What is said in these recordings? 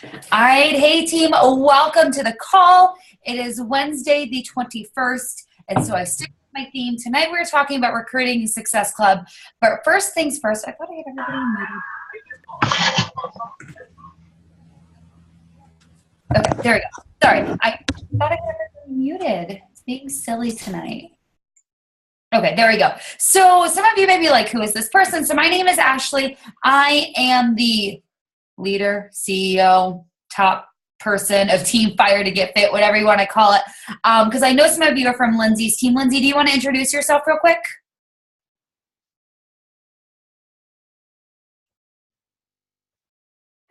All right, hey team, welcome to the call. It is Wednesday the 21st, and so I stick with my theme. Tonight we're talking about recruiting Success Club, but first things first, I thought I had everybody muted. Okay, there we go. Sorry, I thought I had everybody muted. It's being silly tonight. Okay, there we go. So some of you may be like, who is this person? So my name is Ashley. I am the leader, CEO, top person of Team Fire to Get Fit, whatever you want to call it. Because I know some of you are from Lindsay's team. Lindsay, do you want to introduce yourself real quick?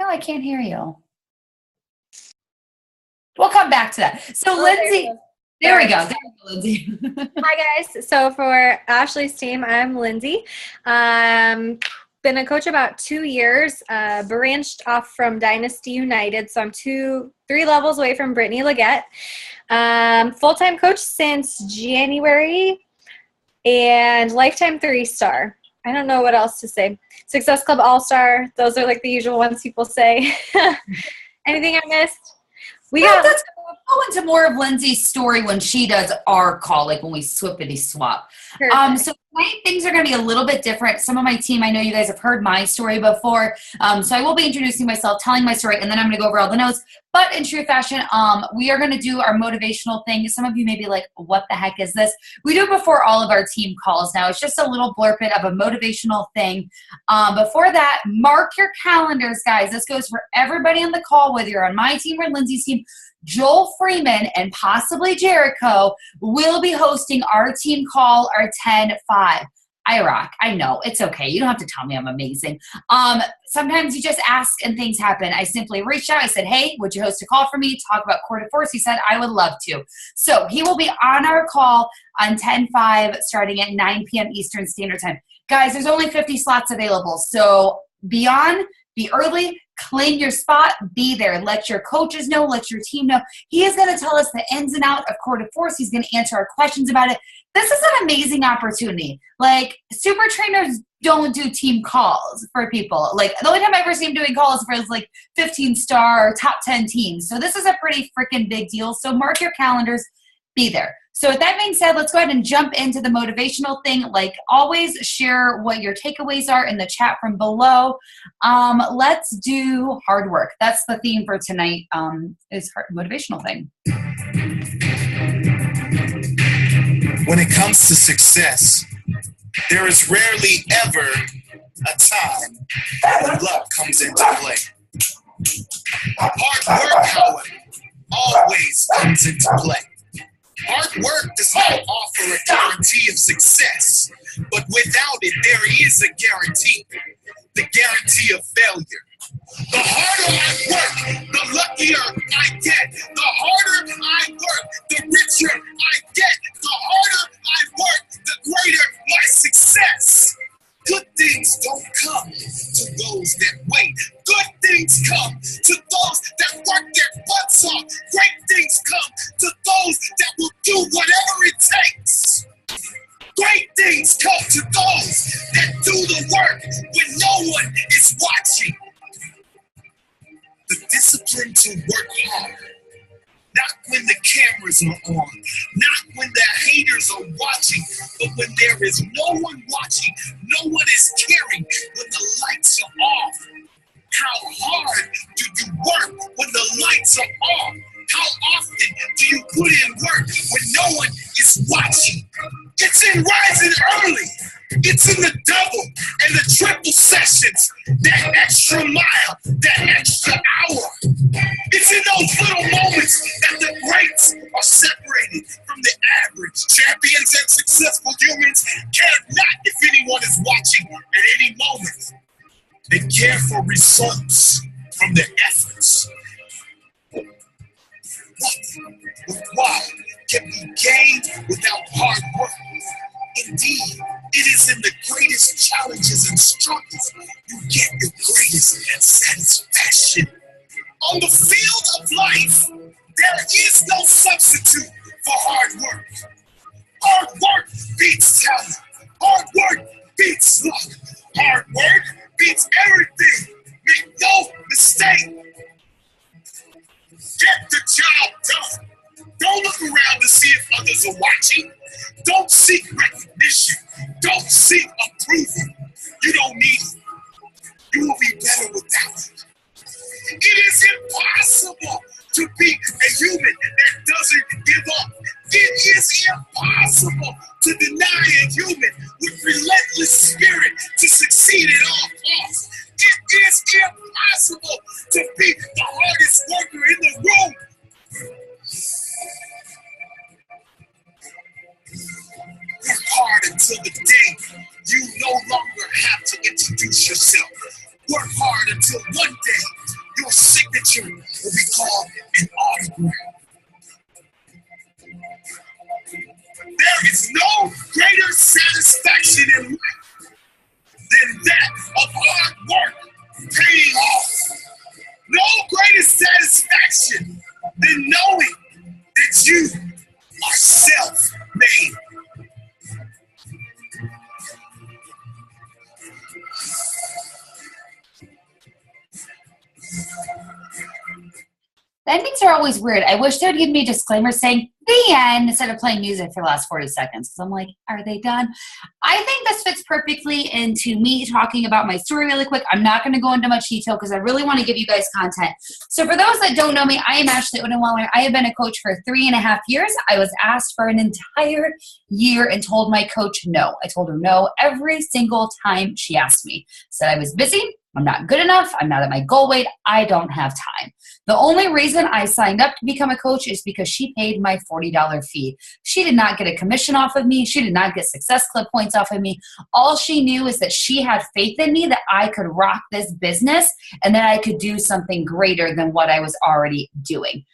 No, I can't hear you. We'll come back to that. So Lindsay, there we go. There we go, Lindsay. Hi guys. So for Ashley's team, I'm Lindsay. Been a coach about 2 years, branched off from Dynasty United. So I'm 3 levels away from Brittany Leggett. Full-time coach since January and lifetime 3-star. I don't know what else to say. Success Club All-Star. Those are like the usual ones people say. Anything I missed? Let's go into more of Lindsay's story when she does our call, like when we swippity swap. So tonight things are going to be a little bit different. Some of my team, I know you guys have heard my story before. So I will be introducing myself, telling my story, and then I'm going to go over all the notes. But in true fashion, we are going to do our motivational thing. Some of you may be like, what the heck is this? We do it before all of our team calls now. It's just a little blurb of a motivational thing. Before that, mark your calendars, guys. This goes for everybody on the call, whether you're on my team or Lindsay's team. Joel Freeman and possibly Jericho will be hosting our team call, our 10-5. I rock. I know. It's okay. You don't have to tell me I'm amazing. Sometimes you just ask and things happen. I simply reached out. I said, hey, would you host a call for me? Talk about Core to Force. He said, I would love to. So he will be on our call on 10-5 starting at 9 p.m. Eastern Standard Time. Guys, there's only 50 slots available. So be on, be early, claim your spot, be there. Let your coaches know, let your team know. He is going to tell us the ins and outs of Core to Force. He's going to answer our questions about it. This is an amazing opportunity. Like, super trainers don't do team calls for people. Like, the only time I ever see him doing calls for is like 15-star top 10 teams. So this is a pretty freaking big deal. So mark your calendars, be there. So with that being said, let's go ahead and jump into the motivational thing. Like always, share what your takeaways are in the chat from below. Let's do hard work. That's the theme for tonight, is motivational thing. When it comes to success, there is rarely ever a time when luck comes into play. Hard work, however, always comes into play. Hard work does not offer a guarantee of success, but without it, there is a guarantee, the guarantee of failure. The harder I work, the luckier I get. The harder I work, the richer I get. The harder I work, the greater my success. Good things don't come to those that wait. Good things come to those that work their butts off. Great things come to those that will do whatever it takes. Great things come to those that do the work when no one is watching. The discipline to work hard. Not when the cameras are on, not when the haters are watching, but when there is no one watching, no one is caring, when the lights are off. How hard do you work when the lights are off? How often do you put in work when no one is watching? It's in rising early. It's in the double and the triple sessions, that extra mile, that extra hour. It's in those little moments that the greats are separated from the average. Champions and successful humans care not if anyone is watching at any moment. They care for results from their efforts. Nothing worthwhile can be gained without hard work. Indeed, it is in the greatest challenges and struggles you get your greatest satisfaction. On the field of life, there is no substitute for hard work. Hard work beats talent. Hard work beats luck. Hard work beats everything. Make no mistake. cheap. Don't seek recognition. Don't seek approval. You don't need it. You will be better without it. It is impossible to be a human that doesn't give up. It is impossible to deny a human with relentless spirit to succeed at all costs. It is impossible to be the hardest worker in the room. Work hard until the day you no longer have to introduce yourself. Work hard until one day your signature will be called an autograph. There is no greater satisfaction in life than that of hard work paying off. No greater satisfaction than knowing that you are self-made. The endings are always weird. I wish they would give me a disclaimer saying the end instead of playing music for the last 40 seconds. Because I'm like, are they done? I think this fits perfectly into me talking about my story really quick. I'm not going to go into much detail because I really want to give you guys content. So for those that don't know me, I am Ashley Odenwaller. I have been a coach for 3.5 years. I was asked for an entire year and told my coach no. I told her no every single time she asked me. Said I was busy. I'm not good enough. I'm not at my goal weight. I don't have time. The only reason I signed up to become a coach is because she paid my $40 fee. She did not get a commission off of me. She did not get Success Club points off of me. All she knew is that she had faith in me that I could rock this business and that I could do something greater than what I was already doing.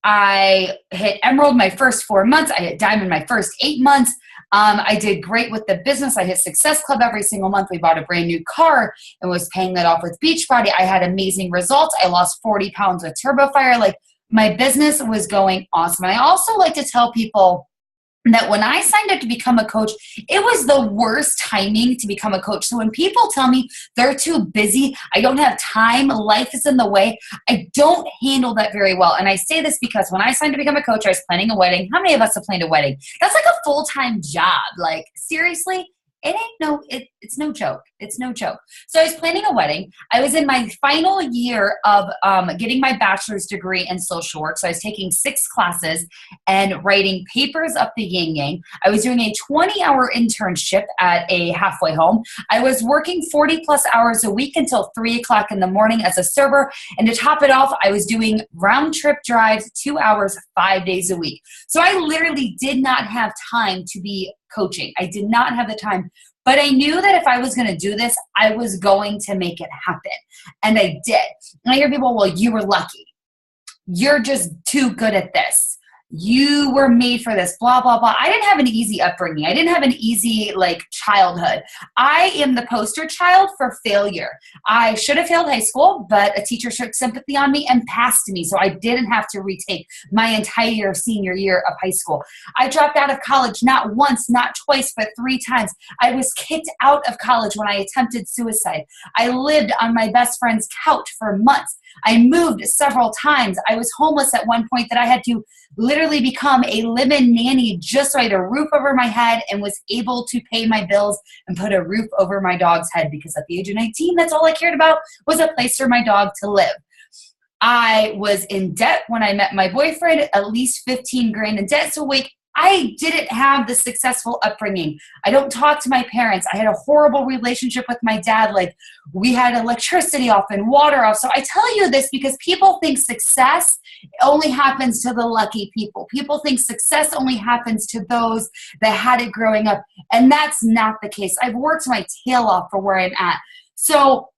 I hit Emerald my first 4 months. I hit Diamond my first 8 months. I did great with the business. I hit Success Club every single month. We bought a brand new car and was paying that off with Beachbody. I had amazing results. I lost 40 pounds with TurboFire. Like, my business was going awesome. And I also like to tell people that when I signed up to become a coach, it was the worst timing to become a coach. So when people tell me they're too busy, I don't have time, life is in the way, I don't handle that very well. And I say this because when I signed to become a coach, I was planning a wedding. How many of us have planned a wedding? That's like a full-time job. Like, seriously? It's no joke. It's no joke. So I was planning a wedding. I was in my final year of getting my bachelor's degree in social work. So I was taking 6 classes and writing papers up the yin yang. I was doing a 20-hour internship at a halfway home. I was working 40 plus hours a week until 3 o'clock in the morning as a server. And to top it off, I was doing round trip drives, 2 hours, 5 days a week. So I literally did not have time to be coaching. I did not have the time, but I knew that if I was going to do this, I was going to make it happen. And I did. And I hear people, well, you were lucky. You're just too good at this. You were made for this, blah, blah, blah. I didn't have an easy upbringing. I didn't have an easy childhood. I am the poster child for failure. I should have failed high school, but a teacher showed sympathy on me and passed me. So I didn't have to retake my entire senior year of high school. I dropped out of college not once, not twice, but 3 times. I was kicked out of college when I attempted suicide. I lived on my best friend's couch for months. I moved several times. I was homeless at one point that I had to literally become a live-in nanny just so I had a roof over my head and was able to pay my bills and put a roof over my dog's head, because at the age of 19, that's all I cared about was a place for my dog to live. I was in debt when I met my boyfriend, at least 15 grand in debt. So I didn't have the successful upbringing. I don't talk to my parents. I had a horrible relationship with my dad. We had electricity off and water off. So I tell you this because people think success only happens to the lucky people. People think success only happens to those that had it growing up. And that's not the case. I've worked my tail off for where I'm at. So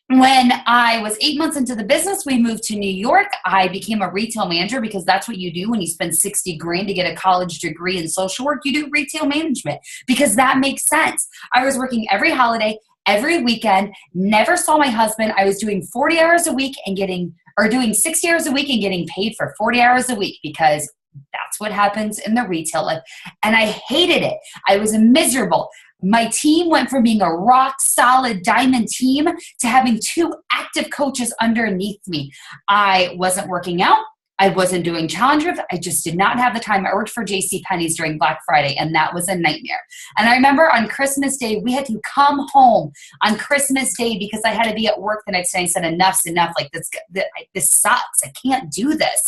when I was 8 months into the business, we moved to New York. I became a retail manager because that's what you do when you spend 60 grand to get a college degree in social work. You do retail management because that makes sense. I was working every holiday, every weekend, never saw my husband. I was doing 40 hours a week and doing 60 hours a week and getting paid for 40 hours a week because that's what happens in the retail life. And I hated it. I was miserable. My team went from being a rock solid diamond team to having 2 active coaches underneath me. I wasn't working out. I wasn't doing challenge groups. I just did not have the time. I worked for JCPenney's during Black Friday, and that was a nightmare. And I remember on Christmas Day, we had to come home on Christmas Day because I had to be at work the next day. I said, enough's enough. Like, this sucks. I can't do this.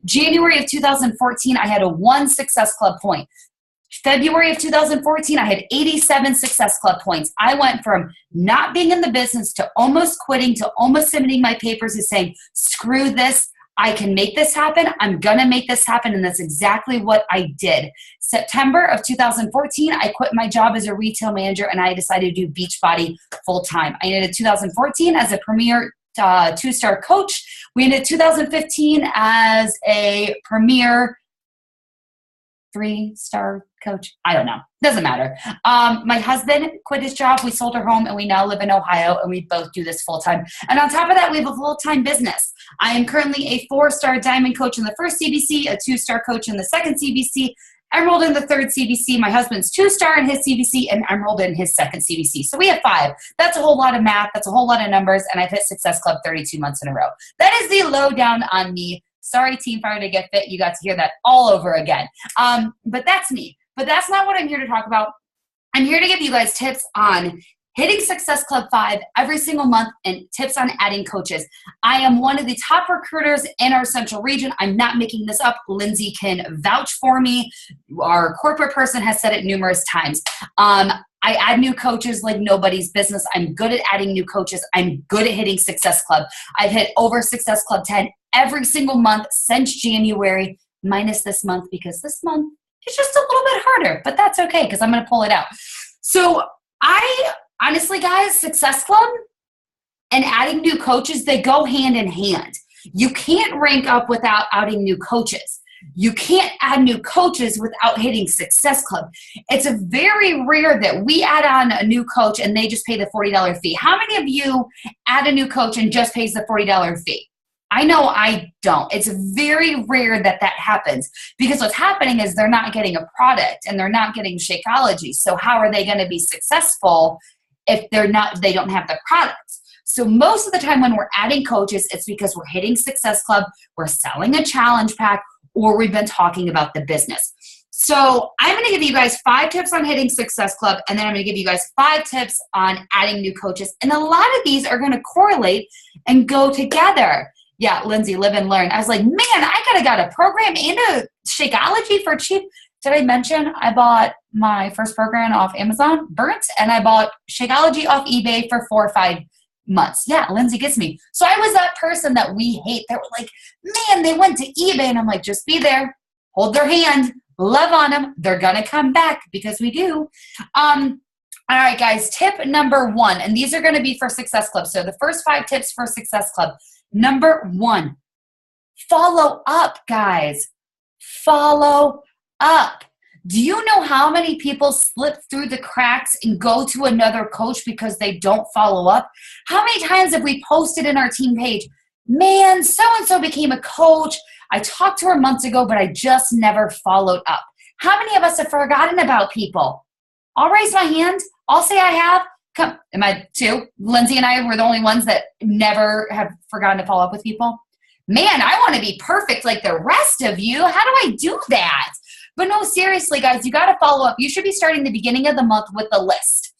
January of 2014, I had a 1 Success Club point. February of 2014, I had 87 Success Club points. I went from not being in the business to almost quitting to almost submitting my papers and saying, screw this. I can make this happen. I'm going to make this happen. And that's exactly what I did. September of 2014, I quit my job as a retail manager and I decided to do Beachbody full time. I ended 2014 as a premier 2-star coach. We ended 2015 as a premier 3-star coach. I don't know. Doesn't matter. My husband quit his job. We sold our home and we now live in Ohio and we both do this full time. And on top of that, we have a full-time business. I am currently a 4-star diamond coach in the first CBC, a 2-star coach in the second CBC, emerald in the third CBC. My husband's 2-star in his CBC and emerald in his second CBC. So we have 5. That's a whole lot of math. That's a whole lot of numbers. And I've hit Success Club 32 months in a row. That is the lowdown on me. Sorry, Team Fire to Get Fit. You got to hear that all over again. But that's me. But that's not what I'm here to talk about. I'm here to give you guys tips on hitting Success Club 5 every single month and tips on adding coaches. I am one of the top recruiters in our central region. I'm not making this up. Lindsay can vouch for me. Our corporate person has said it numerous times. I add new coaches like nobody's business. I'm good at adding new coaches. I'm good at hitting Success Club. I've hit over Success Club 10 every single month since January, minus this month because this month is just a little bit harder, but that's okay because I'm going to pull it out. So honestly, guys, Success Club and adding new coaches, they go hand in hand. You can't rank up without adding new coaches. You can't add new coaches without hitting Success Club. It's a very rare that we add on a new coach and they just pay the $40 fee. How many of you add a new coach and just pays the $40 fee? I know I don't. It's very rare that that happens because what's happening is they're not getting a product and they're not getting Shakeology. So how are they going to be successful if they don't have the products? So most of the time when we're adding coaches, it's because we're hitting Success Club, we're selling a challenge pack, or we've been talking about the business. So I'm going to give you guys 5 tips on hitting Success Club, and then I'm going to give you guys 5 tips on adding new coaches. And a lot of these are going to correlate and go together. Yeah, Lindsay, live and learn. I was like, man, I could have got a program and a Shakeology for cheap. Did I mention I bought my first program off Amazon, Burnt, and I bought Shakeology off eBay for 4 or 5 months. Yeah, Lindsay gets me. So I was that person that we hate. That were like, man, they went to eBay. And I'm like, just be there. Hold their hand. Love on them. They're going to come back because we do. All right, guys, tip number 1. And these are going to be for Success Club. So the first 5 tips for Success Club. Number 1, follow up, guys. Follow up. Do you know how many people slip through the cracks and go to another coach because they don't follow up? How many times have we posted in our team page, man, so-and-so became a coach. I talked to her months ago, but I just never followed up. How many of us have forgotten about people? I'll raise my hand. I'll say I have. Come, am I 2? Lindsay and I were the only ones that never have forgotten to follow up with people. Man, I want to be perfect like the rest of you. How do I do that? But no, seriously, guys, you got to follow up. You should be starting the beginning of the month with a list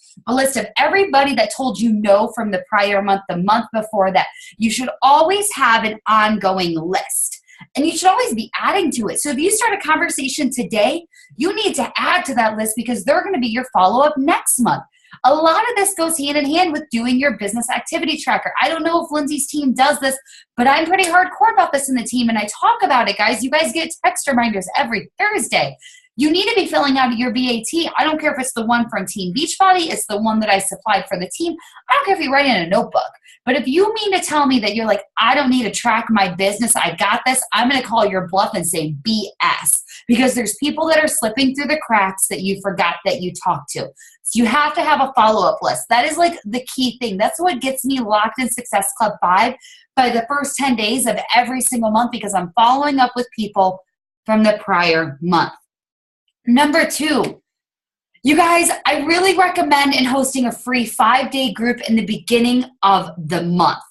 of everybody that told you no from the prior month, the month before that. You should always have an ongoing list. And you should always be adding to it. So if you start a conversation today, you need to add to that list because they're going to be your follow-up next month. A lot of this goes hand in hand with doing your business activity tracker. I don't know if Lindsay's team does this, but I'm pretty hardcore about this in the team, and I talk about it, guys. You guys get text reminders every Thursday. You need to be filling out your BAT. I don't care if it's the one from Team Beachbody. It's the one that I supplied for the team. I don't care if you write it in a notebook. But if you mean to tell me that you're like, I don't need to track my business, I got this, I'm going to call your bluff and say BS. Because there's people that are slipping through the cracks that you forgot that you talked to. So you have to have a follow-up list. That is like the key thing. That's what gets me locked in Success Club 5 by the first 10 days of every single month because I'm following up with people from the prior month. Number 2, you guys, I really recommend hosting a free 5-day group in the beginning of the month.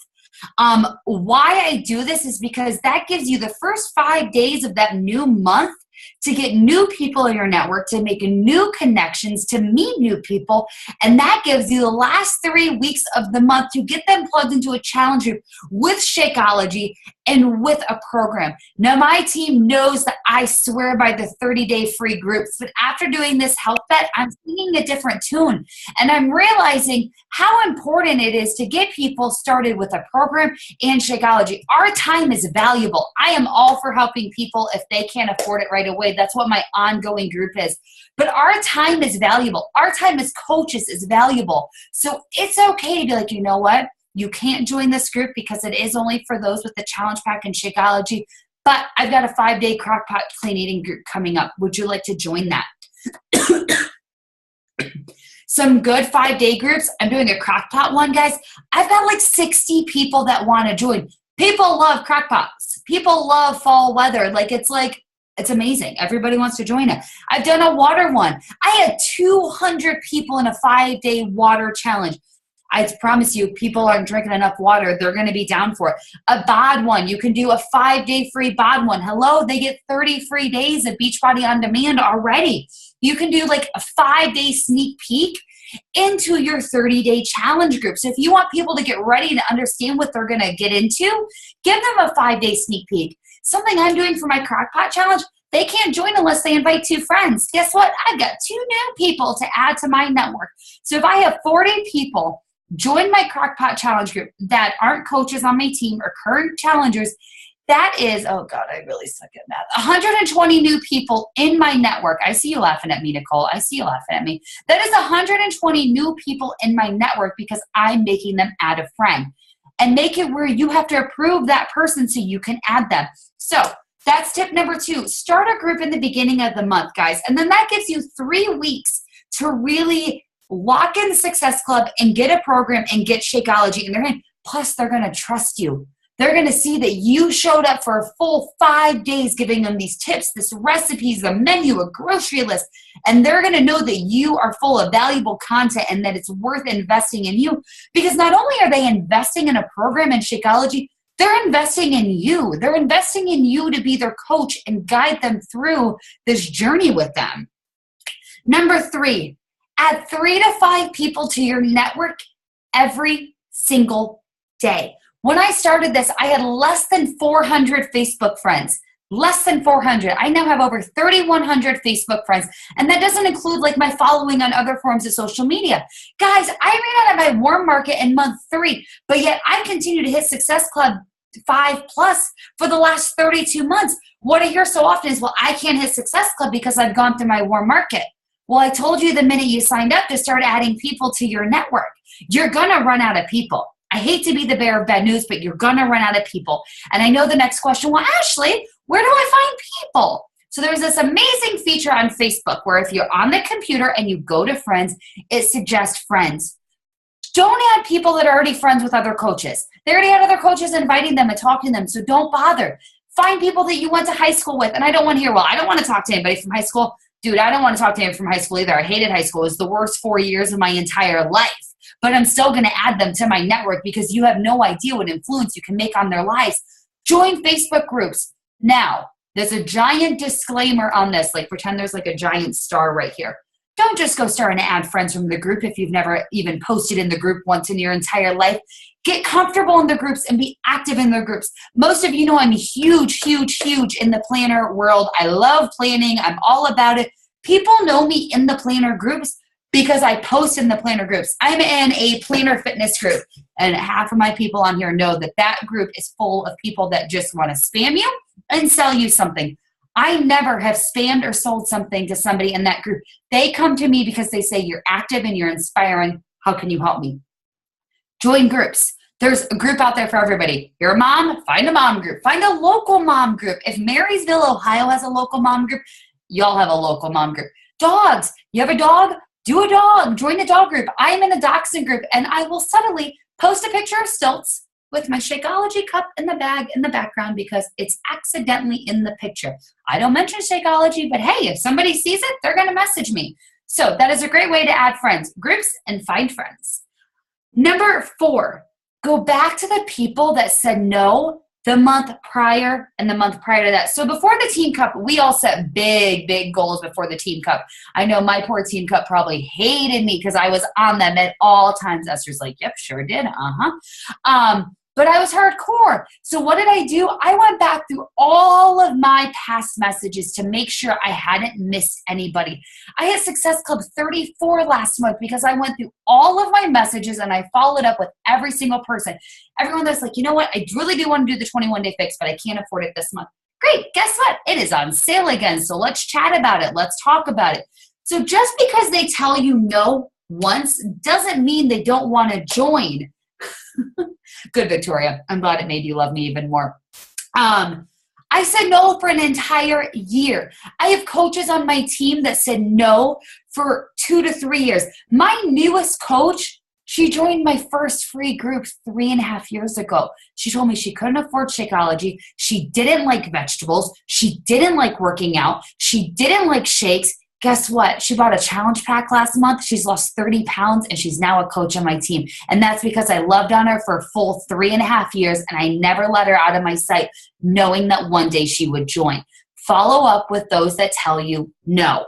Why I do this is because that gives you the first 5 days of that new month to get new people in your network, to make new connections, to meet new people. And that gives you the last 3 weeks of the month to get them plugged into a challenge group with Shakeology and with a program. Now, my team knows that I swear by the 30-day free groups, but after doing this health bet, I'm singing a different tune. And I'm realizing how important it is to get people started with a program and Shakeology. Our time is valuable. I am all for helping people if they can't afford it right away. That's what my ongoing group is. But our time is valuable. Our time as coaches is valuable. So it's okay to be like, you know what? You can't join this group because it is only for those with the challenge pack and Shakeology. But I've got a 5-day crockpot clean eating group coming up. Would you like to join that? Some good 5-day groups. I'm doing a crockpot one, guys. I've got like 60 people that want to join. People love crockpots. People love fall weather. It's amazing. Everybody wants to join it. I've done a water one. I had 200 people in a 5-day water challenge. I promise you, people aren't drinking enough water. They're going to be down for it. A bod one. You can do a 5-day free bod one. Hello, they get 30 free days of Beachbody On Demand already. You can do like a 5-day sneak peek into your 30-day challenge group. So if you want people to get ready to understand what they're going to get into, give them a 5-day sneak peek. Something I'm doing for my crockpot challenge, they can't join unless they invite 2 friends. Guess what? I've got 2 new people to add to my network. So if I have 40 people join my crockpot challenge group that aren't coaches on my team or current challengers, that is, oh God, I really suck at math, 120 new people in my network. I see you laughing at me, Nicole. I see you laughing at me. That is 120 new people in my network because I'm making them add a friend. And make it where you have to approve that person so you can add them. So that's tip number 2. Start a group in the beginning of the month, guys. And then that gives you 3 weeks to really lock in the Success Club and get a program and get Shakeology. And plus they're going to trust you. They're going to see that you showed up for a full 5 days giving them these tips, this recipes, a menu, a grocery list. And they're going to know that you are full of valuable content and that it's worth investing in you. Because not only are they investing in a program in Shakeology, they're investing in you. They're investing in you to be their coach and guide them through this journey with them. Number 3, add 3 to 5 people to your network every single day. When I started this, I had less than 400 Facebook friends. Less than 400. I now have over 3,100 Facebook friends. And that doesn't include like my following on other forms of social media. Guys, I ran out of my warm market in month 3, but yet I continue to hit Success Club 5+ for the last 32 months. What I hear so often is, well, I can't hit Success Club because I've gone through my warm market. Well, I told you the minute you signed up to start adding people to your network, you're going to run out of people. I hate to be the bearer of bad news, but you're going to run out of people. And I know the next question, well, Ashley, where do I find people? So there's this amazing feature on Facebook where if you're on the computer and you go to friends, it suggests friends. Don't add people that are already friends with other coaches. They already had other coaches inviting them and talking to them, so don't bother. Find people that you went to high school with. And I don't want to hear, well, I don't want to talk to anybody from high school. Dude, I don't want to talk to anyone from high school either. I hated high school. It was the worst 4 years of my entire life. But I'm still going to add them to my network because you have no idea what influence you can make on their lives. Join Facebook groups. Now, there's a giant disclaimer on this. Like pretend there's like a giant star right here. Don't just go starting to add friends from the group if you've never even posted in the group once in your entire life. Get comfortable in the groups and be active in the groups. Most of you know I'm huge in the planner world. I love planning. I'm all about it. People know me in the planner groups because I post in the planner groups. I'm in a planner fitness group, and half of my people on here know that that group is full of people that just want to spam you and sell you something. I never have spammed or sold something to somebody in that group. They come to me because they say, you're active and you're inspiring. How can you help me? Join groups. There's a group out there for everybody. You're a mom, find a mom group. Find a local mom group. If Marysville, Ohio has a local mom group, y'all have a local mom group. Dogs. You have a dog? Do a dog. Join the dog group. I'm in a dachshund group, and I will suddenly post a picture of Stilts with my Shakeology cup in the bag in the background because it's accidentally in the picture. I don't mention Shakeology, but hey, if somebody sees it, they're going to message me. So that is a great way to add friends, groups, and find friends. Number 4, go back to the people that said no the month prior and the month prior to that. So before the Team Cup, we all set big, big goals before the Team Cup. I know my poor Team Cup probably hated me because I was on them at all times. Esther's like, yep, sure did. But I was hardcore. So what did I do? I went back through all of my past messages to make sure I hadn't missed anybody. I hit Success Club 34 last month because I went through all of my messages and I followed up with every single person. Everyone that's like, you know what? I really do want to do the 21-day fix, but I can't afford it this month. Great. Guess what? It is on sale again. So let's chat about it. Let's talk about it. So just because they tell you no once doesn't mean they don't want to join. Good, Victoria. I'm glad it made you love me even more. I said no for an entire year. I have coaches on my team that said no for 2 to 3 years. My newest coach, she joined my first free group 3.5 years ago. She told me she couldn't afford Shakeology. She didn't like vegetables. She didn't like working out. She didn't like shakes. Guess what? She bought a challenge pack last month. She's lost 30 pounds and she's now a coach on my team. And that's because I loved on her for a full 3.5 years and I never let her out of my sight, knowing that one day she would join. Follow up with those that tell you no.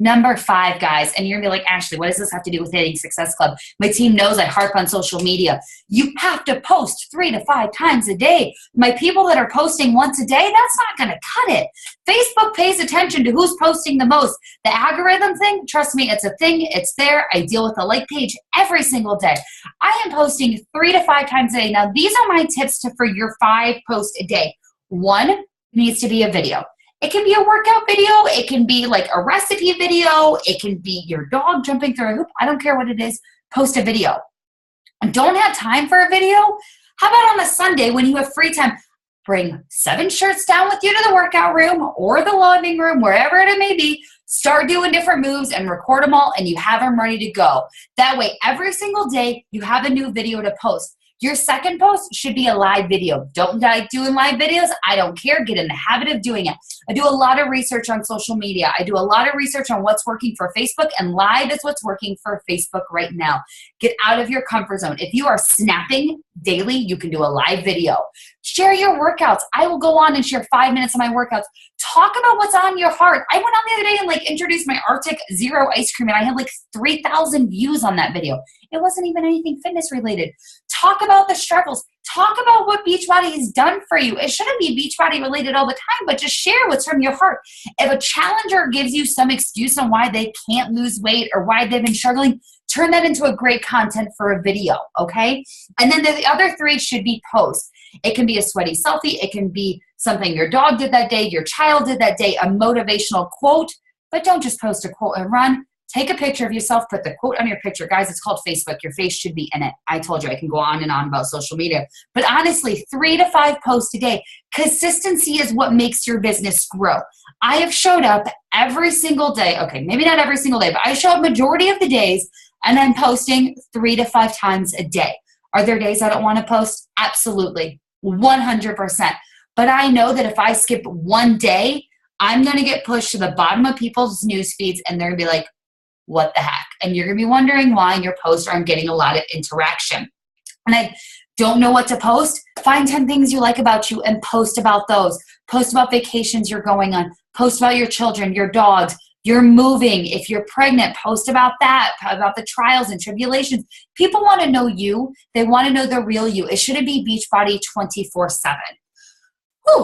Number 5, guys, and you're going to be like, Ashley, what does this have to do with hitting Success Club? My team knows I harp on social media. You have to post 3 to 5 times a day. My people that are posting once a day, that's not going to cut it. Facebook pays attention to who's posting the most. The algorithm thing, trust me, it's a thing. It's there. I deal with the like page every single day. I am posting 3 to 5 times a day. Now, these are my tips for your 5 posts a day. 1 needs to be a video. It can be a workout video. It can be like a recipe video. It can be your dog jumping through a hoop. I don't care what it is. Post a video. And don't have time for a video? How about on a Sunday when you have free time? Bring 7 shirts down with you to the workout room or the living room, wherever it may be. Start doing different moves and record them all and you have them ready to go. That way, every single day, you have a new video to post. Your second post should be a live video. Don't like doing live videos. I don't care. Get in the habit of doing it. I do a lot of research on social media. I do a lot of research on what's working for Facebook, and live is what's working for Facebook right now. Get out of your comfort zone. If you are snapping daily, you can do a live video. Share your workouts. I will go on and share 5 minutes of my workouts. Talk about what's on your heart. I went on the other day and introduced my Arctic Zero ice cream, and I had 3,000 views on that video. It wasn't even anything fitness related. Talk about the struggles. Talk about what Beachbody has done for you. It shouldn't be Beachbody related all the time, but just share what's from your heart. If a challenger gives you some excuse on why they can't lose weight or why they've been struggling, turn that into a great content for a video, okay? And then the other 3 should be posts. It can be a sweaty selfie. It can be something your dog did that day, your child did that day, a motivational quote, but don't just post a quote and run. Take a picture of yourself, put the quote on your picture. Guys, it's called Facebook. Your face should be in it. I told you I can go on and on about social media. But honestly, 3 to 5 posts a day. Consistency is what makes your business grow. I have showed up every single day. Okay, maybe not every single day, but I show up majority of the days and I'm posting 3 to 5 times a day. Are there days I don't want to post? Absolutely, 100%. But I know that if I skip one day, I'm going to get pushed to the bottom of people's news feeds and they're going to be like, what the heck? And you're going to be wondering why your posts aren't getting a lot of interaction. And I don't know what to post. Find 10 things you like about you and post about those. Post about vacations you're going on. Post about your children, your dogs. You're moving. If you're pregnant, post about that, about the trials and tribulations. People want to know you. They want to know the real you. It shouldn't be Beachbody 24/7.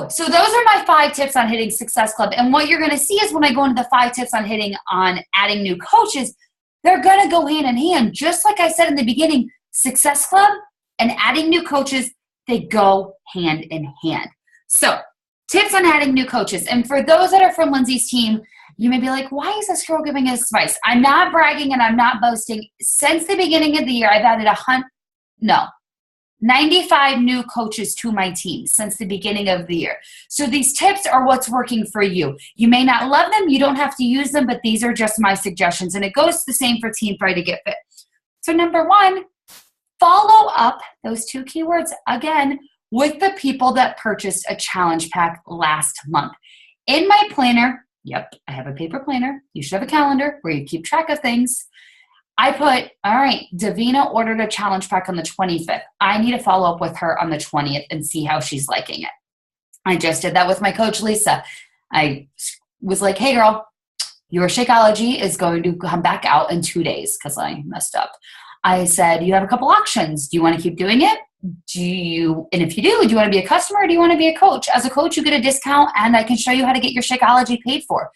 So those are my 5 tips on hitting Success Club. And what you're going to see is when I go into the 5 tips on adding new coaches, they're going to go hand in hand. Just like I said in the beginning, Success Club and adding new coaches, they go hand in hand. So tips on adding new coaches. And for those that are from Lindsay's team, you may be like, why is this girl giving us advice? I'm not bragging and I'm not boasting. Since the beginning of the year, I've added 95 new coaches to my team since the beginning of the year. So these tips are what's working for you. You may not love them. You don't have to use them, but these are just my suggestions. And it goes the same for Team Fry to Get Fit. So number 1, follow up those 2 keywords again with the people that purchased a challenge pack last month. In my planner, yep, I have a paper planner. You should have a calendar where you keep track of things. I put, all right, Davina ordered a challenge pack on the 25th. I need to follow up with her on the 20th and see how she's liking it. I just did that with my coach, Lisa. I was like, hey, girl, your Shakeology is going to come back out in 2 days because I messed up. I said, you have a couple options. Do you want to keep doing it? And if you do you want to be a customer or do you want to be a coach? As a coach, you get a discount and I can show you how to get your Shakeology paid for.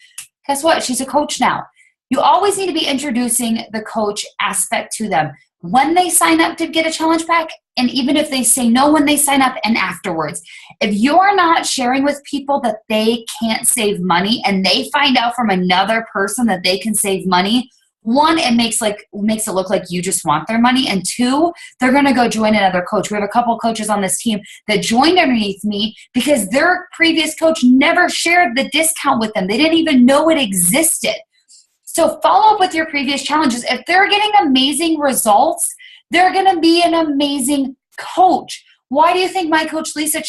Guess what? She's a coach now. You always need to be introducing the coach aspect to them when they sign up to get a challenge pack, and even if they say no when they sign up and afterwards. If you're not sharing with people that they can't save money and they find out from another person that they can save money, one, it makes it look like you just want their money, and two, they're going to go join another coach. We have a couple coaches on this team that joined underneath me because their previous coach never shared the discount with them. They didn't even know it existed. So follow up with your previous challenges. If they're getting amazing results, they're going to be an amazing coach. Why do you think my coach Lisa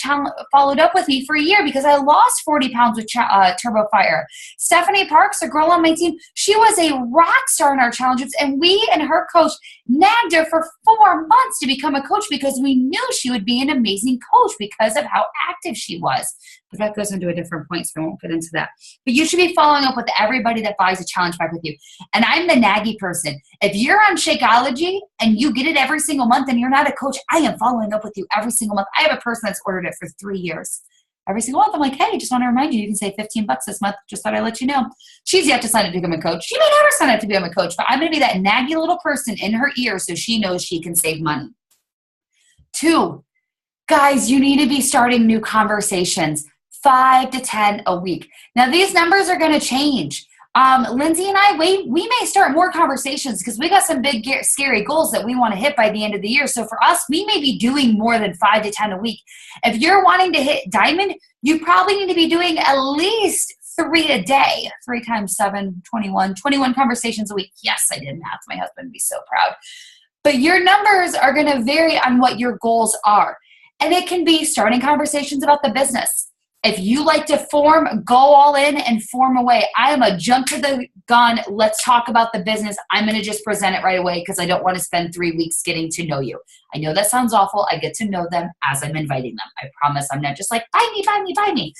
followed up with me for a year? Because I lost 40 pounds with Turbo Fire. Stephanie Parks, a girl on my team, she was a rock star in our challenges, and we and her coach nagged her for 4 months to become a coach because we knew she would be an amazing coach because of how active she was. But that goes into a different point, so I won't get into that. But you should be following up with everybody that buys a challenge pack with you. And I'm the naggy person. If you're on Shakeology and you get it every single month and you're not a coach, I am following up with you every single month. I have a person that's ordered it for 3 years. Every single month, I'm like, hey, just want to remind you, you can save $15 this month. Just thought I'd let you know. She's yet to sign up to become a coach. She may never sign up to become a coach, but I'm going to be that naggy little person in her ear so she knows she can save money. 2, guys, you need to be starting new conversations. 5 to 10 a week. Now, these numbers are going to change. Lindsay and I, we may start more conversations because we got some big, scary goals that we want to hit by the end of the year. So for us, we may be doing more than 5 to 10 a week. If you're wanting to hit diamond, you probably need to be doing at least 3 a day. 3 times 7, 21 conversations a week. Yes, I did math. My husband would be so proud. But your numbers are going to vary on what your goals are. And it can be starting conversations about the business. If you like to form, go all in and form away. I am a jump to the gun. Let's talk about the business. I'm going to just present it right away because I don't want to spend 3 weeks getting to know you. I know that sounds awful. I get to know them as I'm inviting them. I promise I'm not just like, buy me.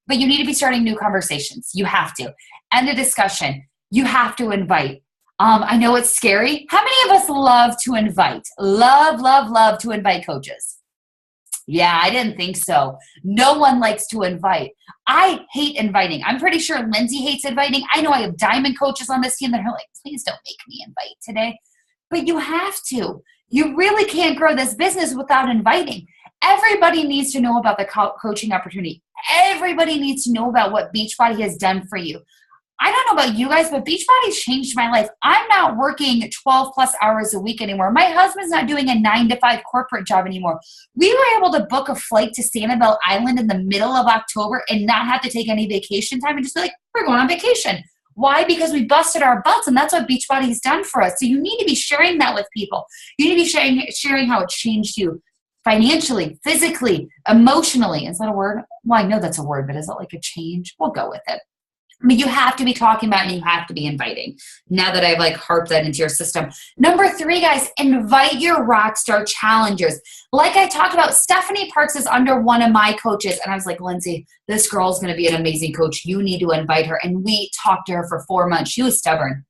But you need to be starting new conversations. You have to. End a discussion. You have to invite. I know it's scary. How many of us love to invite? Love to invite coaches? Yeah, I didn't think so. No one likes to invite. I hate inviting. I'm pretty sure Lindsay hates inviting. I know I have diamond coaches on this team that are like, please don't make me invite today. But you have to. You really can't grow this business without inviting. Everybody needs to know about the coaching opportunity. Everybody needs to know about what Beachbody has done for you. I don't know about you guys, but Beachbody's changed my life. I'm not working 12 plus hours a week anymore. My husband's not doing a 9-to-5 corporate job anymore. We were able to book a flight to Sanibel Island in the middle of October and not have to take any vacation time and just be like, we're going on vacation. Why? Because we busted our butts, and that's what Beachbody's done for us. So you need to be sharing that with people. You need to be sharing how it changed you financially, physically, emotionally. Is that a word? Well, I know that's a word, but is it like a change? We'll go with it. But you have to be talking about it and you have to be inviting. Now that I've harped that into your system. Number 3, guys, invite your rockstar challengers. Like I talked about, Stephanie Parks is under one of my coaches. And I was like, Lindsay, this girl's going to be an amazing coach. You need to invite her. And we talked to her for 4 months. She was stubborn.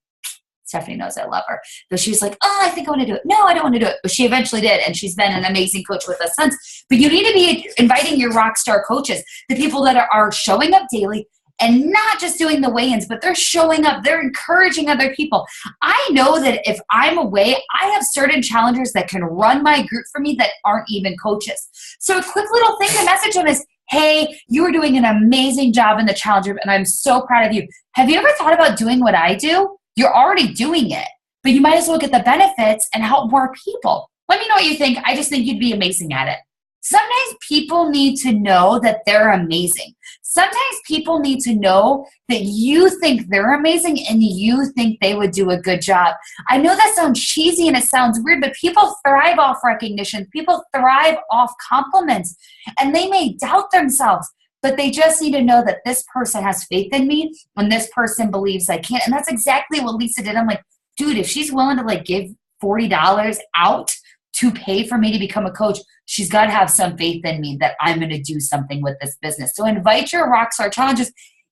Stephanie knows I love her. But she was like, oh, I think I want to do it. No, I don't want to do it. But she eventually did. And she's been an amazing coach with us since. But you need to be inviting your rockstar coaches, the people that are showing up daily, and not just doing the weigh-ins, but they're showing up. They're encouraging other people. I know that if I'm away, I have certain challengers that can run my group for me that aren't even coaches. So a quick little thing to message them is, hey, you are doing an amazing job in the challenge group, and I'm so proud of you. Have you ever thought about doing what I do? You're already doing it, but you might as well get the benefits and help more people. Let me know what you think. I just think you'd be amazing at it. Sometimes people need to know that they're amazing. Sometimes people need to know that you think they're amazing and you think they would do a good job. I know that sounds cheesy and it sounds weird, but people thrive off recognition. People thrive off compliments, and they may doubt themselves, but they just need to know that this person has faith in me and this person believes I can. And that's exactly what Lisa did. I'm like, dude, if she's willing to like give $40 out to pay for me to become a coach, she's got to have some faith in me that I'm going to do something with this business. So invite your rockstar challenges,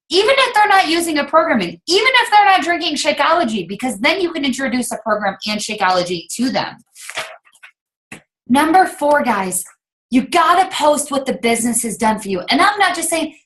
even if they're not using a program, and even if they're not drinking Shakeology, because then you can introduce a program and Shakeology to them. Number 4, guys, you got to post what the business has done for you. And I'm not just saying,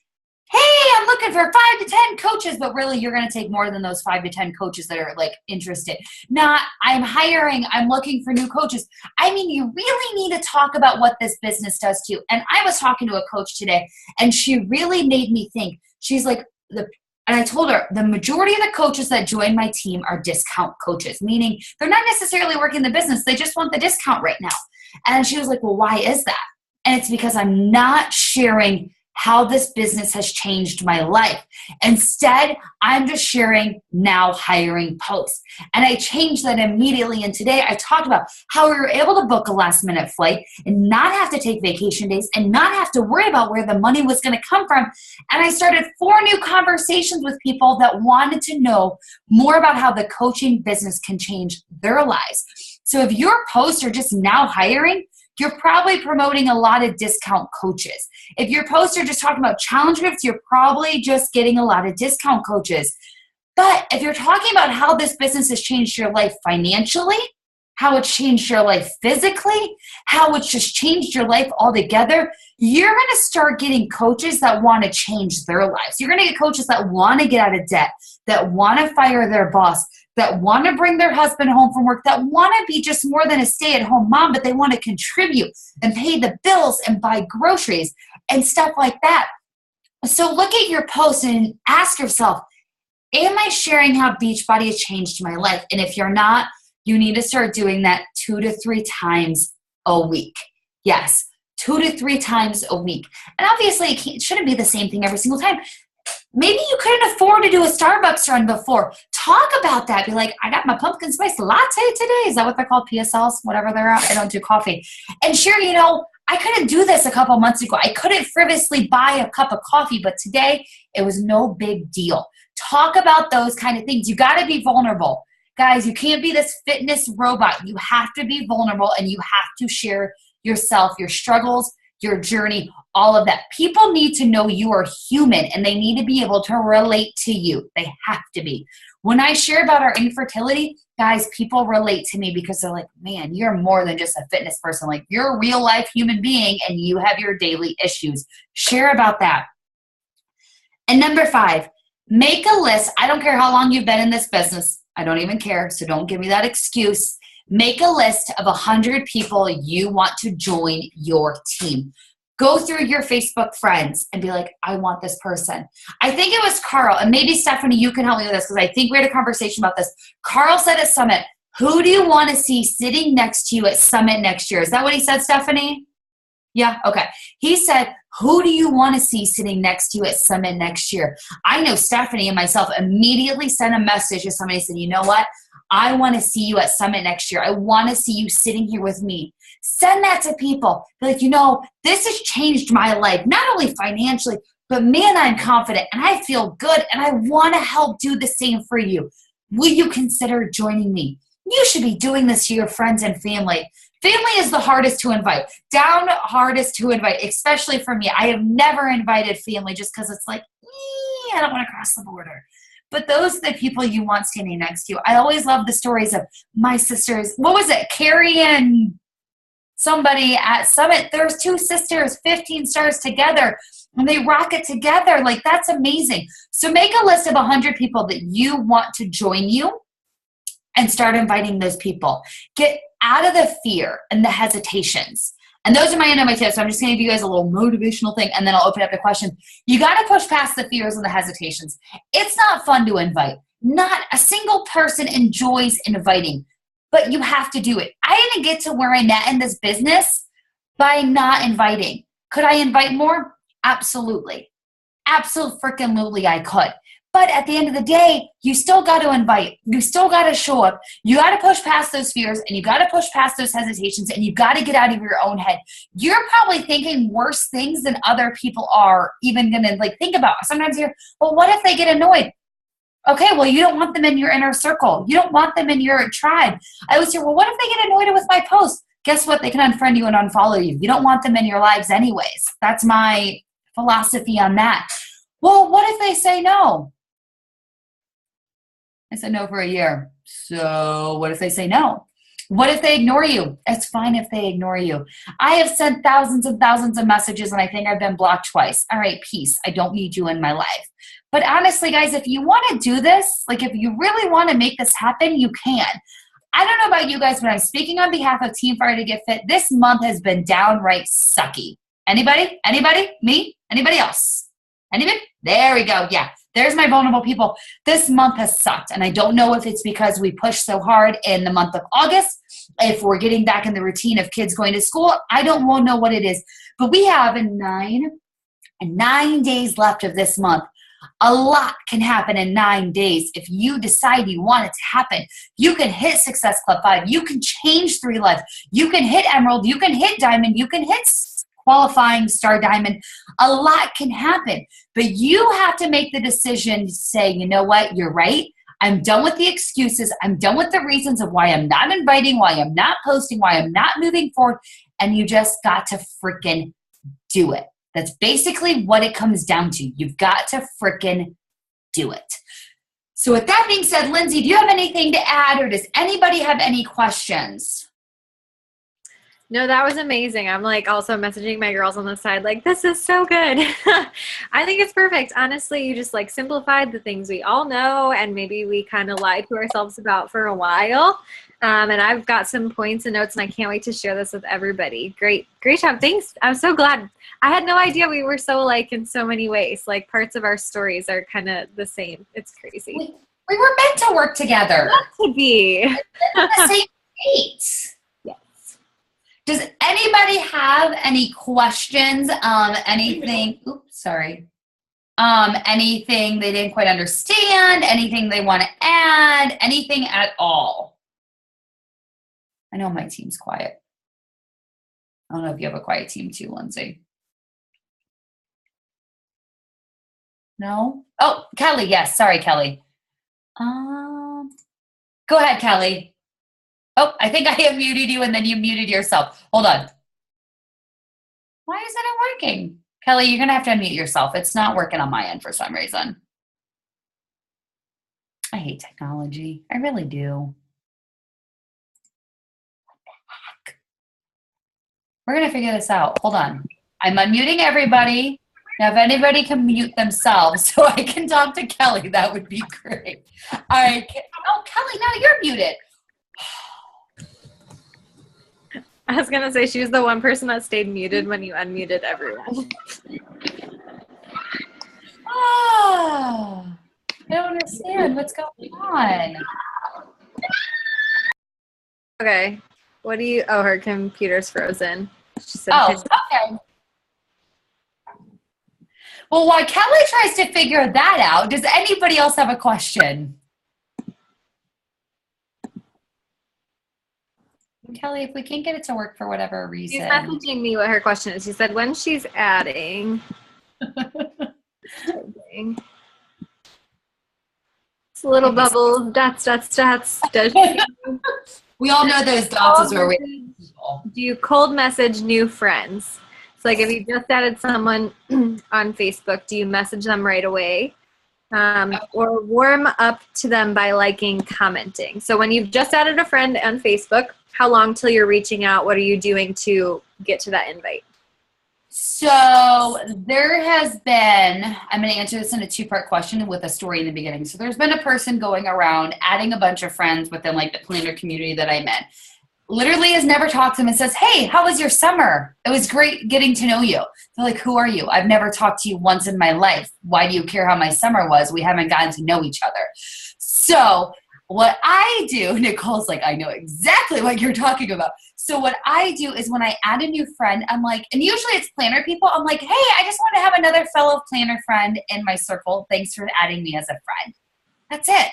hey, I'm looking for 5 to 10 coaches, but really you're going to take more than those 5 to 10 coaches that are like interested. Not, I'm hiring, I'm looking for new coaches. I mean, you really need to talk about what this business does to you. And I was talking to a coach today, and she really made me think. She's like, and I told her, the majority of the coaches that join my team are discount coaches, meaning they're not necessarily working the business. They just want the discount right now. And she was like, well, why is that? And it's because I'm not sharing how this business has changed my life. Instead, I'm just sharing now hiring posts. And I changed that immediately. And today I talked about how we were able to book a last minute flight and not have to take vacation days and not have to worry about where the money was going to come from. And I started 4 new conversations with people that wanted to know more about how the coaching business can change their lives. So if your posts are just now hiring, you're probably promoting a lot of discount coaches. If your posts are just talking about challenge groups, you're probably just getting a lot of discount coaches. But if you're talking about how this business has changed your life financially, how it's changed your life physically, how it's just changed your life altogether, you're going to start getting coaches that want to change their lives. You're going to get coaches that want to get out of debt, that want to fire their boss, that want to bring their husband home from work, that want to be just more than a stay-at-home mom, but they want to contribute and pay the bills and buy groceries and stuff like that. So look at your posts and ask yourself, am I sharing how Beachbody has changed my life? And if you're not, you need to start doing that 2 to 3 times a week. Yes, 2 to 3 times a week. And obviously, it shouldn't be the same thing every single time. Maybe you couldn't afford to do a Starbucks run before. Talk about that. Be like, I got my pumpkin spice latte today. Is that what they're called? PSLs, whatever they're at. I don't do coffee. And sure, I couldn't do this a couple months ago. I couldn't frivolously buy a cup of coffee, but today it was no big deal. Talk about those kind of things. You got to be vulnerable. Guys, you can't be this fitness robot. You have to be vulnerable, and you have to share yourself, your struggles, your journey, all of that. People need to know you are human, and they need to be able to relate to you. They have to be. When I share about our infertility, guys, people relate to me because they're like, man, you're more than just a fitness person. Like, you're a real life human being, and you have your daily issues. Share about that. And number 5, make a list. I don't care how long you've been in this business. I don't even care, so don't give me that excuse. Make a list of 100 people you want to join your team. Go through your Facebook friends and be like, I want this person. I think it was Carl, and maybe Stephanie, you can help me with this because I think we had a conversation about this. Carl said at Summit, who do you want to see sitting next to you at Summit next year? Is that what he said, Stephanie? Yeah, okay. He said, who do you want to see sitting next to you at Summit next year? I know Stephanie and myself immediately sent a message to somebody and said, you know what? I want to see you at Summit next year. I want to see you sitting here with me. Send that to people. Be like, this has changed my life, not only financially, but man, I'm confident and I feel good and I want to help do the same for you. Will you consider joining me? You should be doing this to your friends and family. Family is the hardest to invite. Down hardest to invite, especially for me. I have never invited family just because it's like, I don't want to cross the border. But those are the people you want standing next to you. I always love the stories of my sisters. What was it? Carrie and somebody at Summit. There's 2 sisters, 15 stars together, and they rock it together. Like, that's amazing. So make a list of 100 people that you want to join you and start inviting those people. Get out of the fear and the hesitations. And those are my end of my tips. So I'm just going to give you guys a little motivational thing, and then I'll open up the question. You got to push past the fears and the hesitations. It's not fun to invite. Not a single person enjoys inviting, but you have to do it. I didn't get to where I'm at in this business by not inviting. Could I invite more? Absolutely. Absolutely, I could. But at the end of the day, you still got to invite. You still got to show up. You got to push past those fears, and you got to push past those hesitations, and you got to get out of your own head. You're probably thinking worse things than other people are even going to think about. Sometimes you're, well, what if they get annoyed? Okay, well, you don't want them in your inner circle. You don't want them in your tribe. I always say, well, what if they get annoyed with my post? Guess what? They can unfriend you and unfollow you. You don't want them in your lives anyways. That's my philosophy on that. Well, what if they say no? I said no for a year. So what if they say no? What if they ignore you? It's fine if they ignore you. I have sent thousands and thousands of messages and I think I've been blocked twice. All right, peace. I don't need you in my life. But honestly, guys, if you want to do this, like if you really want to make this happen, you can. I don't know about you guys, but I'm speaking on behalf of Team Fire to Get Fit. This month has been downright sucky. Anybody? Anybody? Me? Anybody else? Anybody? There we go. Yeah. There's my vulnerable people. This month has sucked, and I don't know if it's because we pushed so hard in the month of August, if we're getting back in the routine of kids going to school. I don't know what it is, but we have 9 days left of this month. A lot can happen in 9 days if you decide you want it to happen. You can hit Success Club 5. You can change 3 lives. You can hit Emerald. You can hit Diamond. You can hit qualifying Star Diamond. A lot can happen, but you have to make the decision to say, you know what, you're right. I'm done with the excuses. I'm done with the reasons of why I'm not inviting, why I'm not posting, why I'm not moving forward. And you just got to freaking do it. That's basically what it comes down to. You've got to freaking do it. So with that being said, Lindsay, do you have anything to add, or does anybody have any questions? No, that was amazing. I'm like also messaging my girls on the side, like, this is so good. I think it's perfect. Honestly, you just like simplified the things we all know and maybe we kind of lied to ourselves about for a while. And I've got some points and notes and I can't wait to share this with everybody. Great job. Thanks. I'm so glad. I had no idea we were so alike in so many ways. Like parts of our stories are kind of the same. It's crazy. We were meant to work together. Meant to be. The same date. Does anybody have any questions? Anything? Oops, sorry. Anything they didn't quite understand? Anything they want to add? Anything at all? I know my team's quiet. I don't know if you have a quiet team too, Lindsay. No? Oh, Kelly. Yes. Sorry, Kelly. Go ahead, Kelly. Oh, I think I have muted you and then you muted yourself. Hold on. Why isn't it working? Kelly, you're going to have to unmute yourself. It's not working on my end for some reason. I hate technology. I really do. What the heck? We're going to figure this out. Hold on. I'm unmuting everybody. Now, if anybody can mute themselves so I can talk to Kelly, that would be great. All right. Oh, Kelly, now you're muted. I was going to say she was the one person that stayed muted when you unmuted everyone. Oh, I don't understand what's going on. Okay. What do you, oh, her computer's frozen. She said, oh, okay. Well, while Kelly tries to figure that out, does anybody else have a question? Kelly, if we can't get it to work for whatever reason. She's messaging me what her question is. She said, when she's adding. It's little bubbles, dots. Does she, we all know those dots is where we. Do you cold message new friends? So like if you just added someone on Facebook, do you message them right away? Or warm up to them by liking, commenting? So when you've just added a friend on Facebook, how long till you're reaching out? What are you doing to get to that invite? So there has been, I'm going to answer this in a 2-part question with a story in the beginning. So there's been a person going around adding a bunch of friends within like the planner community that I'm in. Literally has never talked to them and says, hey, how was your summer? It was great getting to know you. They're like, who are you? I've never talked to you once in my life. Why do you care how my summer was? We haven't gotten to know each other. So what I do, Nicole's like, I know exactly what you're talking about. So what I do is when I add a new friend, I'm like, and usually it's planner people, I'm like, hey, I just want to have another fellow planner friend in my circle. Thanks for adding me as a friend. That's it.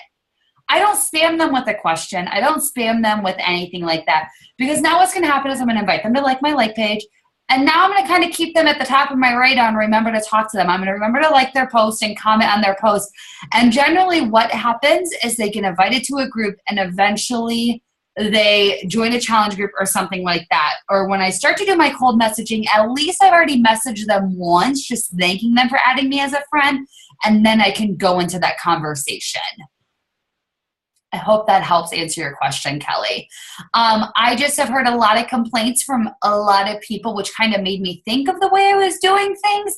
I don't spam them with a question. I don't spam them with anything like that. Because now what's going to happen is I'm going to invite them to like my like page. And now I'm going to kind of keep them at the top of my radar and remember to talk to them. I'm going to remember to like their post and comment on their post. And generally what happens is they get invited to a group and eventually they join a challenge group or something like that. Or when I start to do my cold messaging, at least I've already messaged them once, just thanking them for adding me as a friend. And then I can go into that conversation. I hope that helps answer your question, Kelly. I just have heard a lot of complaints from a lot of people, which kind of made me think of the way I was doing things.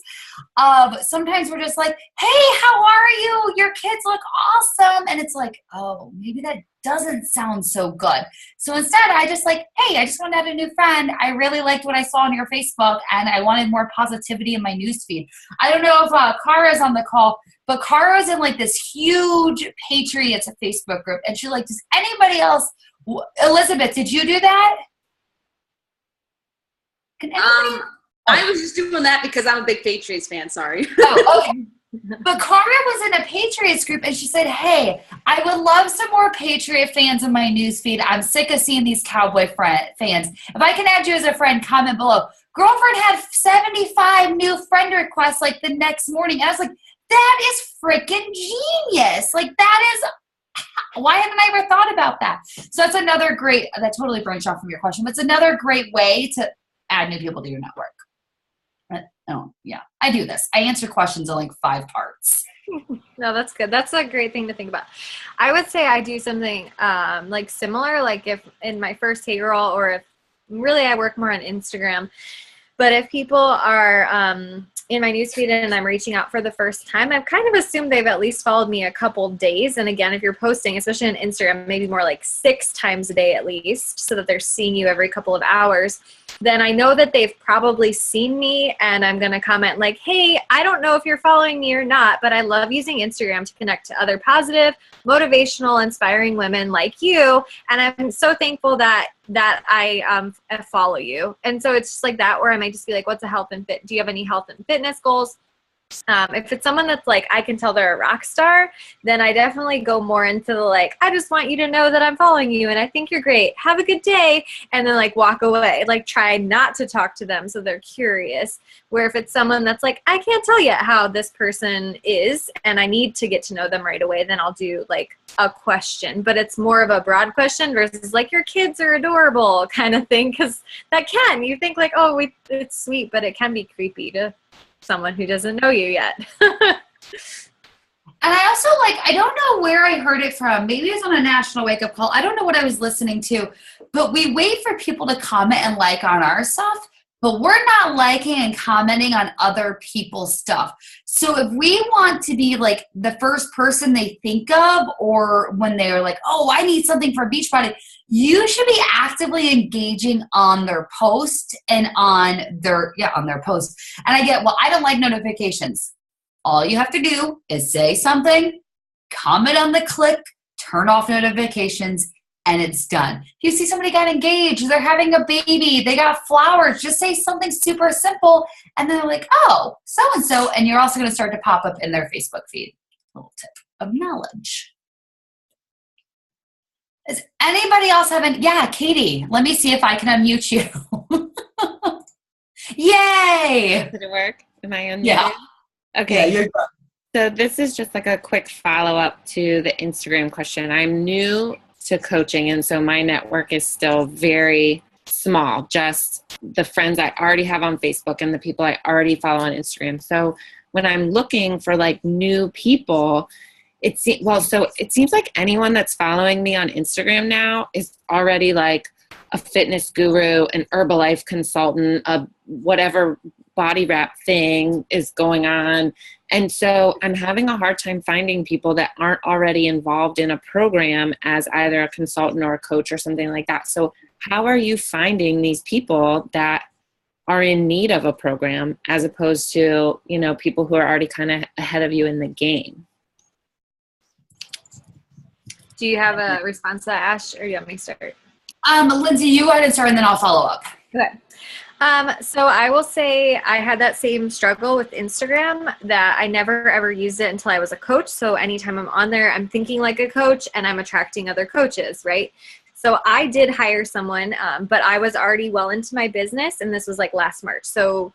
Sometimes we're just like, hey, how are you? Your kids look awesome. And it's like, oh, maybe that doesn't sound so good. So instead, I just like, hey, I just want to add a new friend. I really liked what I saw on your Facebook, and I wanted more positivity in my newsfeed. I don't know if Kara's on the call, but Kara's in like this huge Patriots Facebook group, and she's like, does anybody else? Elizabeth, did you do that? Can anybody? I was just doing that because I'm a big Patriots fan. Sorry. Oh, okay. But Kara was in a Patriots group, and she said, hey, I would love some more Patriot fans in my newsfeed. I'm sick of seeing these Cowboy fans. If I can add you as a friend, comment below. Girlfriend had 75 new friend requests like the next morning. And I was like, that is freaking genius. Like, that is, why haven't I ever thought about that? So that's another great, that totally branched off from your question, but it's another great way to add new people to your network. Oh, yeah, I do this. I answer questions in like 5 parts. No, that's good. That's a great thing to think about. I would say I do something like similar, like if in my first Hey Girl, or if really I work more on Instagram. But if people are in my newsfeed and I'm reaching out for the first time, I've kind of assumed they've at least followed me a couple days. And again, if you're posting, especially on Instagram, maybe more like 6 times a day at least, so that they're seeing you every couple of hours, then I know that they've probably seen me, and I'm going to comment like, hey, I don't know if you're following me or not, but I love using Instagram to connect to other positive, motivational, inspiring women like you. And I'm so thankful that I follow you. And so it's just like that, where I might just be like, what's a health and fit? Do you have any health and fitness goals? If it's someone that's like, I can tell they're a rock star, then I definitely go more into the like, I just want you to know that I'm following you and I think you're great. Have a good day. And then like walk away, like try not to talk to them so they're curious. Where if it's someone that's like, I can't tell yet how this person is and I need to get to know them right away, then I'll do like a question. But it's more of a broad question versus like, your kids are adorable kind of thing. Because that can, you think like, oh, it's sweet, but it can be creepy to someone who doesn't know you yet. And I also I don't know where I heard it from. Maybe it's on a national wake-up call. I don't know what I was listening to, but we wait for people to comment and like on our stuff, but we're not liking and commenting on other people's stuff. So if we want to be like the first person they think of, or when they're like, oh, I need something for Beachbody, you should be actively engaging on their post and on their post. And I get, well, I don't like notifications. All you have to do is say something, comment on the click, turn off notifications, and it's done. If you see somebody got engaged, they're having a baby, they got flowers, just say something super simple, and they're like, oh, so-and-so, and you're also going to start to pop up in their Facebook feed. A little tip of knowledge. Does anybody else have yeah, Katie, let me see if I can unmute you. Yay! Did it work? Am I unmuted? Yeah. Okay. Yeah, you're good. So this is just like a quick follow-up to the Instagram question. I'm new to coaching, and so my network is still very small, just the friends I already have on Facebook and the people I already follow on Instagram. So when I'm looking for like new people, it seems like anyone that's following me on Instagram now is already like a fitness guru, an Herbalife consultant, a whatever body wrap thing is going on. And so I'm having a hard time finding people that aren't already involved in a program as either a consultant or a coach or something like that. So how are you finding these people that are in need of a program as opposed to, people who are already kind of ahead of you in the game? Do you have a response to that, Ash, or do you want me to start? Lindsay, you go ahead and start, and then I'll follow up. Okay. So I will say I had that same struggle with Instagram, that I never ever used it until I was a coach. So anytime I'm on there, I'm thinking like a coach and I'm attracting other coaches, right? So I did hire someone, but I was already well into my business, and this was like last March. So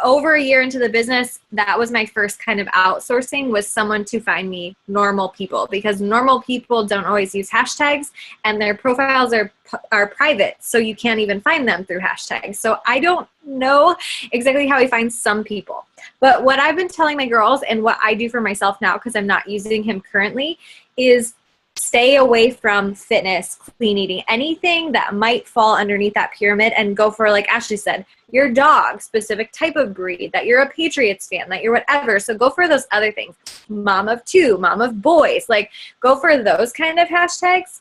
over a year into the business, that was my first kind of outsourcing, was someone to find me normal people, because normal people don't always use hashtags, and their profiles are private, so you can't even find them through hashtags. So I don't know exactly how he finds some people. But what I've been telling my girls, and what I do for myself now, because I'm not using him currently, is stay away from fitness, clean eating, anything that might fall underneath that pyramid, and go for, like Ashley said, your dog, specific type of breed, that you're a Patriots fan, that you're whatever. So go for those other things. Mom of two, mom of boys, like go for those kind of hashtags.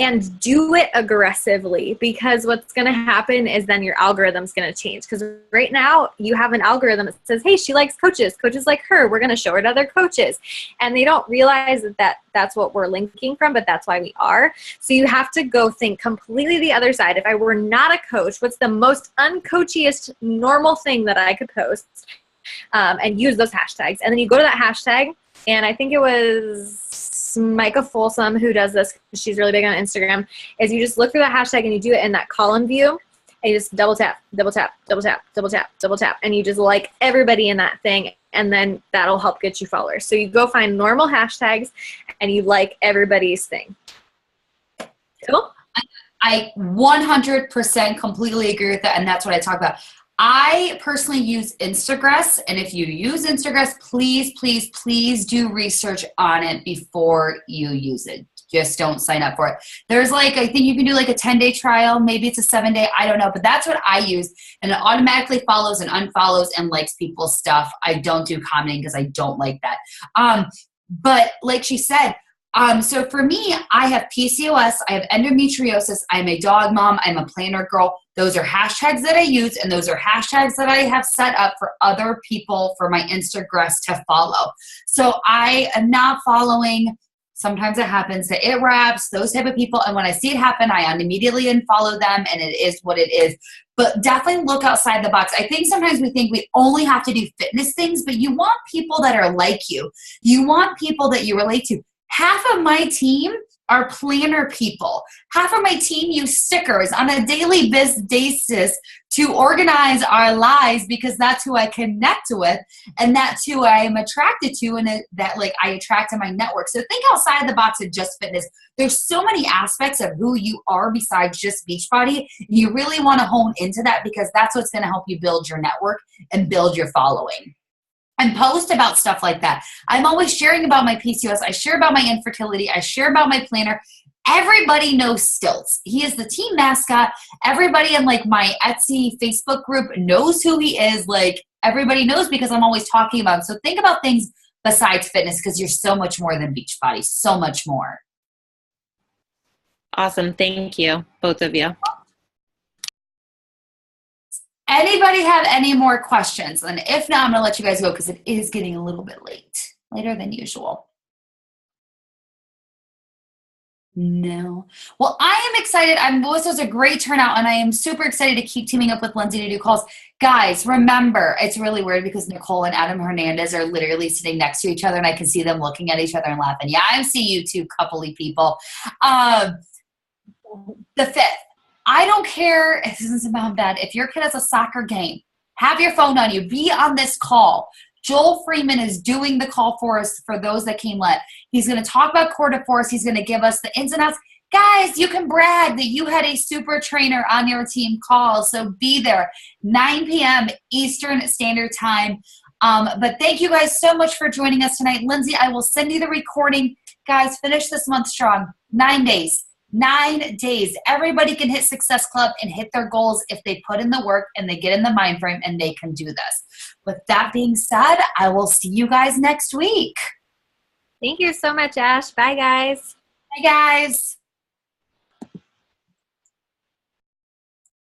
And do it aggressively, because what's going to happen is then your algorithm's going to change. Because right now you have an algorithm that says, hey, she likes coaches like her. We're going to show her to other coaches. And they don't realize that that's what we're linking from, but that's why we are. So you have to go think completely the other side. If I were not a coach, what's the most uncoachiest normal thing that I could post? And use those hashtags. And then you go to that hashtag, and I think it was Micah Folsom who does this, she's really big on Instagram, is you just look through that hashtag and you do it in that column view, and you just double tap, double tap, double tap, double tap, double tap, and you just like everybody in that thing, and then that'll help get you followers. So you go find normal hashtags and you like everybody's thing. Cool? I 100% completely agree with that, and that's what I talk about. I personally use Instagress, and if you use Instagress, please, please, please do research on it before you use it. Just don't sign up for it. There's like, I think you can do like a 10-day trial. Maybe it's a 7-day. I don't know, but that's what I use, and it automatically follows and unfollows and likes people's stuff. I don't do commenting because I don't like that. But like she said, so for me, I have PCOS, I have endometriosis, I'm a dog mom, I'm a planner girl. Those are hashtags that I use, and those are hashtags that I have set up for other people for my Instagress to follow. So I am not following, sometimes it happens, that it wraps, those type of people, and when I see it happen, I immediately unfollow them, and it is what it is. But definitely look outside the box. I think sometimes we think we only have to do fitness things, but you want people that are like you. You want people that you relate to. Half of my team are planner people. Half of my team use stickers on a daily basis to organize our lives, because that's who I connect with, and that's who I am attracted to, and that like I attract in my network. So think outside the box of just fitness. There's so many aspects of who you are besides just Beachbody. You really want to hone into that, because that's what's going to help you build your network and build your following. And post about stuff like that. I'm always sharing about my PCOS. I share about my infertility. I share about my planner. Everybody knows Stilts. He is the team mascot. Everybody in like my Etsy Facebook group knows who he is. Like everybody knows, because I'm always talking about him. So think about things besides fitness, because you're so much more than Beachbody. So much more. Awesome. Thank you, both of you. Anybody have any more questions? And if not, I'm going to let you guys go, because it is getting a little bit late. Later than usual. No. Well, I am excited. This was a great turnout, and I am super excited to keep teaming up with Lindsay to do calls. Guys, remember, it's really weird because Nicole and Adam Hernandez are literally sitting next to each other, and I can see them looking at each other and laughing. Yeah, I see you two coupley people. The 5th. I don't care, this isn't about dad, if your kid has a soccer game, have your phone on you, be on this call. Joel Freeman is doing the call for us for those that came late. He's going to talk about Core de Force. He's going to give us the ins and outs. Guys, you can brag that you had a super trainer on your team call, so be there. 9 p.m. Eastern Standard Time. But thank you guys so much for joining us tonight. Lindsay, I will send you the recording. Guys, finish this month strong. 9 days. 9 days. Everybody can hit Success Club and hit their goals if they put in the work and they get in the mind frame, and they can do this. With that being said, I will see you guys next week. Thank you so much, Ash. Bye, guys. Bye, guys.